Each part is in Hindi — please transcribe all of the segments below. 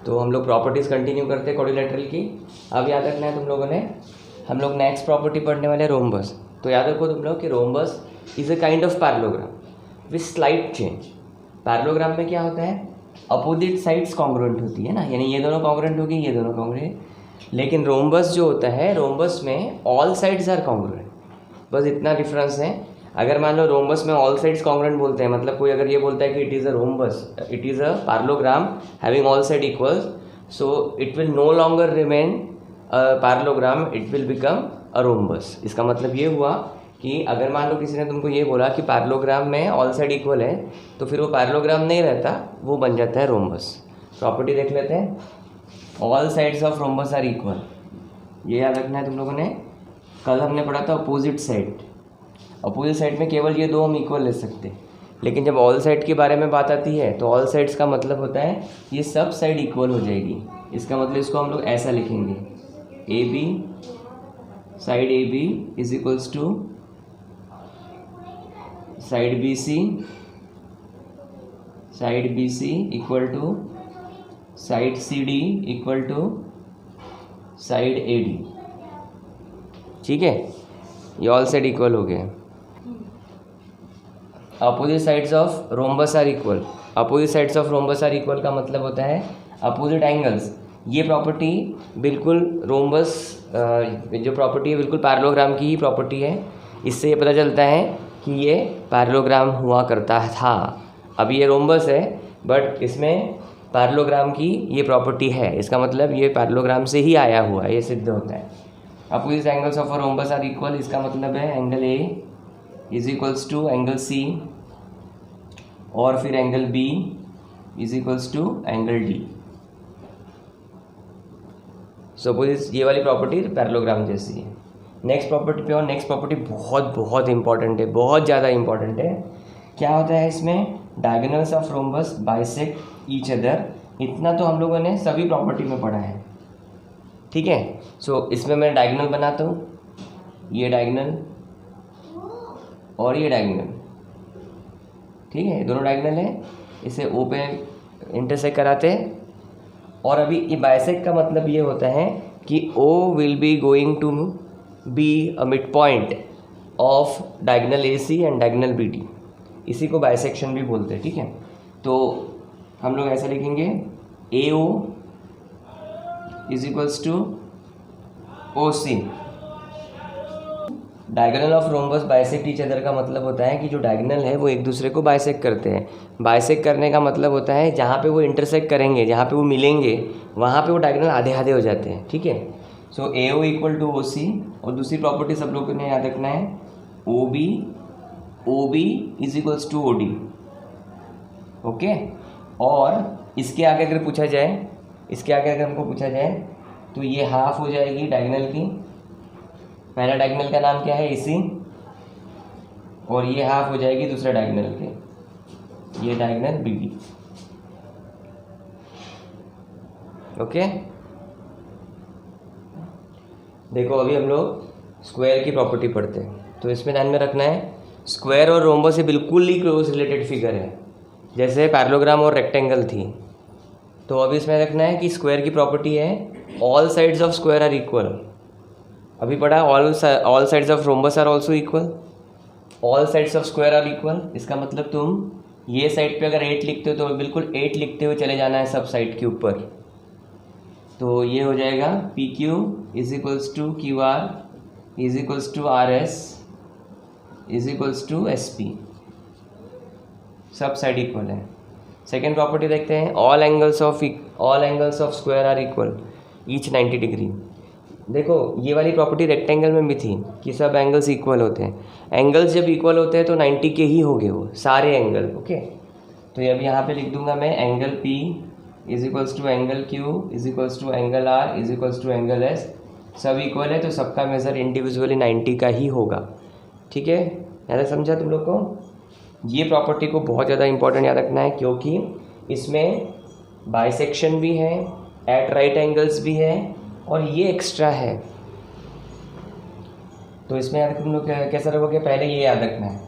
तो हम लोग प्रॉपर्टीज़ कंटिन्यू करते हैं क्वाड्रिलेटरल की। अब याद रखना है तुम लोगों ने, हम लोग नेक्स्ट प्रॉपर्टी पढ़ने वाले रोम्बस। तो याद रखो तुम लोग कि rhombus is a kind of parallelogram with slight change. Parallelogram में क्या होता है, अपोजिट साइड्स कॉन्ग्रुएंट होती है ना, यानी ये दोनों कॉन्ग्रुएंट होगी, ये दोनों कॉन्ग्रुएंट। लेकिन रोम्बस जो होता है, रोम्बस में ऑल साइड्स आर कॉन्ग्रुएंट, बस इतना डिफरेंस है। अगर मान लो रोम्बस में ऑल साइड्स कॉन्ग्रुएंट बोलते हैं, मतलब कोई अगर ये बोलता है कि it is a rhombus, it is a parallelogram having all side equals, so it will no longer remain parallelogram, it will become a rhombus. इसका मतलब ये हुआ कि अगर मान लो किसी ने तुमको ये बोला कि पैरेललोग्राम में ऑल साइड इक्वल है, तो फिर वो पैरेललोग्राम नहीं रहता, वो बन जाता है रोम्बस। प्रॉपर्टी देख लेते हैं, all sides of rhombus are equal. ये याद रखना है तुम लोगों ने, कल हमने पढ़ा था अपोजिट साइड। अपोजिट साइड में केवल ये दो हम इक्वल ले सकते हैं, लेकिन जब ऑल साइड के बारे में बात आती है तो ऑल साइड्स का मतलब होता है ये सब साइड इक्वल हो जाएगी। इसका मतलब इसको हम लोग ऐसा लिखेंगे, A B, side A B is equals to side B C, side B C equal to side C D equal to side A D. ठीक है, ये ऑल साइड इक्वल हो गए। Opposite sides of rhombus are equal. Opposite sides of rhombus are equal का मतलब होता है अपोजिट एंगल्स। ये प्रॉपर्टी बिल्कुल रोम्बस जो प्रॉपर्टी है बिल्कुल पैरेललोग्राम की ही प्रॉपर्टी है। इससे ये पता चलता है कि ये पैरेललोग्राम हुआ करता था। अभी ये रोम्बस है बट इसमें पैरेललोग्राम की ये प्रॉपर्टी है, इसका मतलब ये पैरेललोग्राम से ही आया हुआ है, ये सिद्ध होता है। Opposite angles of a rhombus are equal, इसका मतलब है angle A is equals to angle C और फिर angle B is equals to angle D. Suppose ये वाली प्रॉपर्टी पैरेललोग्राम जैसी है। नेक्स्ट प्रॉपर्टी पे, और नेक्स्ट प्रॉपर्टी बहुत बहुत इंपॉर्टेंट है, बहुत ज़्यादा इंपॉर्टेंट है। क्या होता है इसमें, diagonals of rhombus bisect each other. इतना तो हम लोगों ने सभी प्रॉपर्टी में पढ़ा है, ठीक है। सो इसमें मैं डायगोनल बनाता हूँ, ये डायगोनल और ये डायगोनल, ठीक है, दोनों डायगोनल है, इसे ओ पे इंटरसेक्ट कराते हैं। और अभी ये बाइसेक्ट का मतलब ये होता है कि O will be going to be a mid point of diagonal A C and diagonal B D. इसी को बाइसेक्शन भी बोलते हैं, ठीक है। तो हम लोग ऐसा लिखेंगे, A O is equals to O C. Diagonal of rhombus bisect each other का मतलब होता है कि जो डायगोनल है वो एक दूसरे को बाइसेक्ट करते हैं। बाइसेक्ट करने का मतलब होता है जहाँ पे वो इंटरसेक्ट करेंगे, जहाँ पे वो मिलेंगे, वहाँ पे वो डायगोनल आधे आधे हो जाते हैं, ठीक है। So A O equal to O C. और दूसरी प्रॉपर्टी सब लोगों ने याद रखना है, O B is equals to O D, okay. और इसके आगे अगर पूछा जाए, इसके आगे अगर हमको पूछा जाए तो ये हाफ हो जाएगी डायगोनल की। पहला डायगोनल का नाम क्या है, इसी, और ये हाफ हो जाएगी दूसरा डायगोनल के, ये डायगोनल बी डी, ओके। देखो अभी हम लोग स्क्वायर की प्रॉपर्टी पढ़ते हैं, तो इसमें ध्यान में रखना है स्क्वायर और रोम्बस से बिल्कुल ही क्लोज रिलेटेड फिगर है, जैसे पैरेललोग्राम और रेक्टेंगल थी। तो अभी इसमें रखना है कि स्क्वायर की प्रॉपर्टी है all sides of square are equal. अभी पढ़ा all sides of rhombus are also equal, all sides of square are equal. इसका मतलब तुम ये साइड पे अगर 8 लिखते हो तो बिल्कुल 8 लिखते हुए चले जाना है सब साइड के ऊपर। तो ये हो जाएगा P Q is equals to Q R is equals to R S is equals to S P, सब साइड इक्वल है। सेकेंड प्रॉपर्टी देखते हैं, all angles of square are equal each 90 degree. देखो ये वाली प्रॉपर्टी रेक्टेंगल में भी थी कि सब एंगल्स इक्वल होते हैं। एंगल्स जब इक्वल होते हैं तो 90 के ही होंगे वो सारे एंगल, ओके। तो ये अब यहाँ पे लिख दूंगा मैं, angle P is equals to angle Q is equals to angle R is equals to angle S। सब इक्वल है तो सबका मेज़र इंडिविजुअली 90 का ही होगा, ठीक है। याद समझा तुम लोग को? ये प्रॉपर्टी को बहुत ज़्यादा इंपॉर्टेंट याद रखना है, क्योंकि इसमें बाइसेक्शन भी है, एट राइट एंगल्स भी है, और ये एक्स्ट्रा है। तो इसमें याद तुम लोग कैसा रखोगे, पहले ये याद रखना है,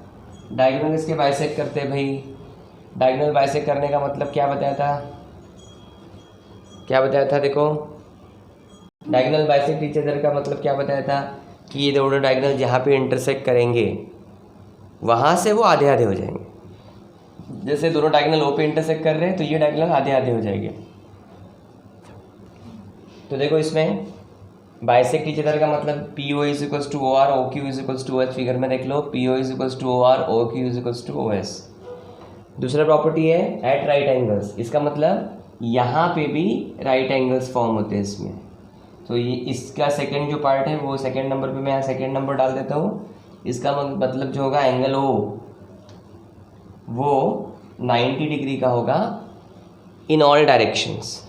डायगोनल इसके बाइसेक्ट करते हैं भाई। डायगोनल बाइसेक्ट करने का मतलब क्या बताया था, क्या बताया था देखो, डायगोनल बाइसेक्ट ईच अदर का मतलब क्या बताया था कि ये दोनों डायगोनल जहाँ पे इंटरसेक्ट करेंगे वहाँ से वो आधे आधे हो जाएंगे। जैसे दोनों डायगोनल ओ पे इंटरसेक्ट कर रहे हैं तो ये डायगोनल आधे आधे हो जाएंगे। तो देखो इसमें बाइसेक्ट ईच अदर का मतलब P O is equals to O R, O Q is equals to O S. Figure में देख लो, P O is equals to O R, O Q is equals to O S. दूसरा प्रॉपर्टी है एट राइट एंगल्स। इसका मतलब यहाँ पे भी राइट एंगल्स फॉर्म होते हैं इसमें। तो ये इसका सेकंड जो पार्ट है वो सेकंड नंबर पे मैं यहाँ सेकंड नंबर डाल देता हूँ। इसका मतलब जो होगा एंगल ओ वो 90 डिग्री का होगा इन ऑल डायरेक्शंस।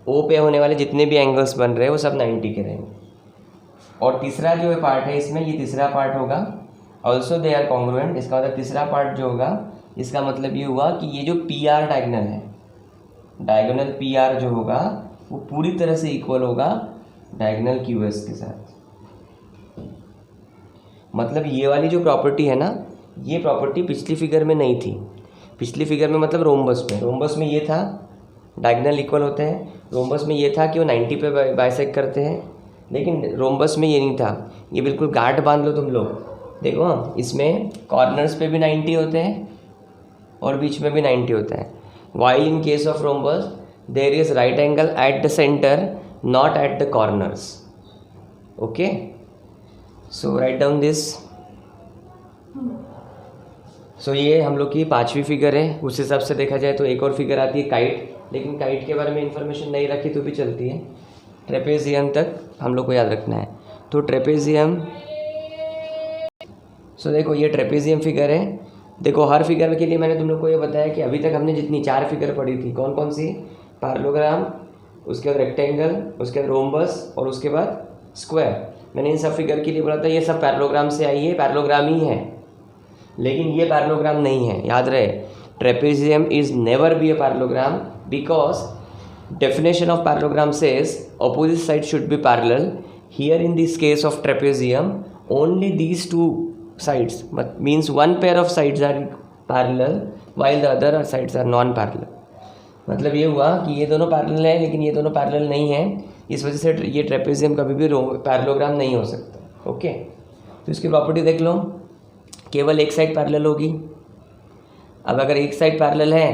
ओ पे होने वाले जितने भी एंगल्स बन रहे हैं वो सब 90 के रहेंगे। और तीसरा जो पार्ट है इसमें, ये तीसरा पार्ट होगा ऑल्सो दे आर कॉन्ग्रुएंट। इसका मतलब तीसरा पार्ट जो होगा इसका मतलब ये हुआ कि ये जो पी आर डायगोनल है, डायगोनल पी आर जो होगा वो पूरी तरह से इक्वल होगा डायगोनल क्यू एस के साथ। मतलब ये वाली जो प्रॉपर्टी है ना, ये प्रॉपर्टी पिछली फिगर में नहीं थी। पिछली फिगर में मतलब रोम्बस में ये था डायगोनल इक्वल होते हैं, रोम्बस में ये था कि वो 90 पे बाइसेक्ट करते हैं, लेकिन रोम्बस में ये नहीं था। ये बिल्कुल गांठ बांध लो तुम लोग। देखो इसमें कॉर्नर्स पे भी 90 होते हैं और बीच में भी 90 होता है। While in case of rhombus there is right angle at the centre not at the corners. Okay, so write down this. So ये हम लोग की 5वीं फिगर है। उस हिसाब से देखा जाए तो एक और फिगर आती है काइट, लेकिन काइट के बारे में इंफॉर्मेशन नहीं रखी तो भी चलती है। ट्रेपेजियम तक हम लोग को याद रखना है। तो ट्रेपेजियम, सो देखो ये ट्रेपेजियम फिगर है। देखो हर फिगर के लिए मैंने तुम लोग को ये बताया कि अभी तक हमने जितनी 4 फिगर पढ़ी थी, कौन कौन सी, पैरेललोग्राम, उसके बाद रेक्टेंगल, उसके बाद रोम्बस और उसके बाद स्क्वायर। मैंने इन सब फिगर के लिए बोला था ये सब पैरेललोग्राम से आई है, पैरेललोग्राम ही है, लेकिन ये पैरेललोग्राम नहीं है। याद रहे, trapezium is never be a parallelogram because definition of parallelogram says opposite sides should be parallel. Here in this case of trapezium only these two sides, but means one pair of sides are parallel while the other sides are non parallel. मतलब ये हुआ कि ये दोनों पैरेलल है लेकिन ये दोनों पैरेलल नहीं है, इस वजह से ये ट्रेपेजियम कभी भी पैरेललोग्राम नहीं हो सकता। ओके, तो इसकी प्रॉपर्टी देख लो, केवल एक साइड पैरेलल होगी। अब अगर एक साइड पैरेलल है,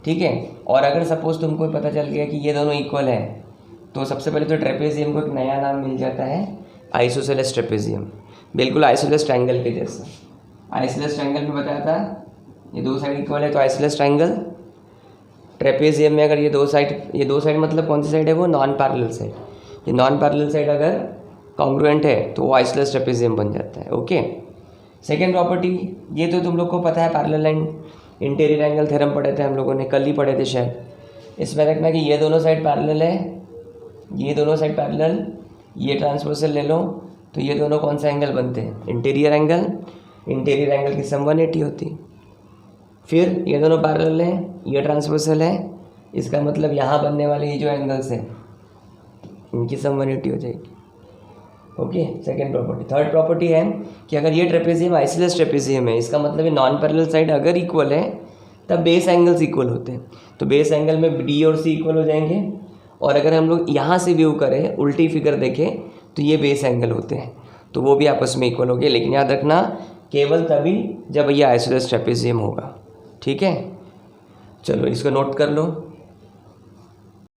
ठीक है, और अगर सपोज तुमको पता चल गया कि ये दोनों इक्वल है, तो सबसे पहले तो ट्रेपेजियम को एक नया नाम मिल जाता है आइसोसेलेस ट्रेपेजियम। बिल्कुल आइसोसेलेस ट्रायंगल के जैसा। आइसोसेलेस ट्रायंगल में बताया था ये दो साइड इक्वल है तो आइसोसेलेस ट्रायंगल। ट्रेपेजियम में अगर ये दो साइड मतलब कौन सी साइड है, वो नॉन पैरेलल साइड। ये नॉन पैरेलल साइड अगर कॉन्ग्रुएंट है तो वो आइसोसेलेस ट्रेपेजियम बन जाता है। ओके, सेकेंड प्रॉपर्टी, ये तो तुम लोग को पता है, parallel and interior angle theorem पढ़े थे हम लोगों ने, कल ही पढ़े थे शायद। इसमें देखना कि ये दोनों साइड पैरेलल है, ये दोनों साइड पैरेलल, ये ट्रांसवर्सल ले लो तो ये दोनों कौन सा एंगल बनते हैं, इंटीरियर एंगल। इंटीरियर एंगल की सम 180 होती है। फिर ये दोनों पैरेलल हैं, ये ट्रांसवर्सल है, इसका मतलब यहाँ बनने वाले ये जो एंगल्स हैं इनकी सम 180 हो जाएगी। Okay, second property. Third property है कि अगर ये ट्रेपेजियम आइसोसेलेस ट्रेपेजियम है, इसका मतलब ये नॉन पैरेलल साइड अगर इक्वल है तब बेस एंगल्स इक्वल होते हैं। तो बेस एंगल में डी और सी इक्वल हो जाएंगे, और अगर हम लोग यहाँ से व्यू करें, उल्टी फिगर देखें, तो ये बेस एंगल होते हैं, तो वो भी आपस में इक्वल हो गए। लेकिन याद रखना केवल तभी जब ये आइसोसेलेस ट्रेपेजियम होगा। ठीक है, चलो इसको नोट कर लो।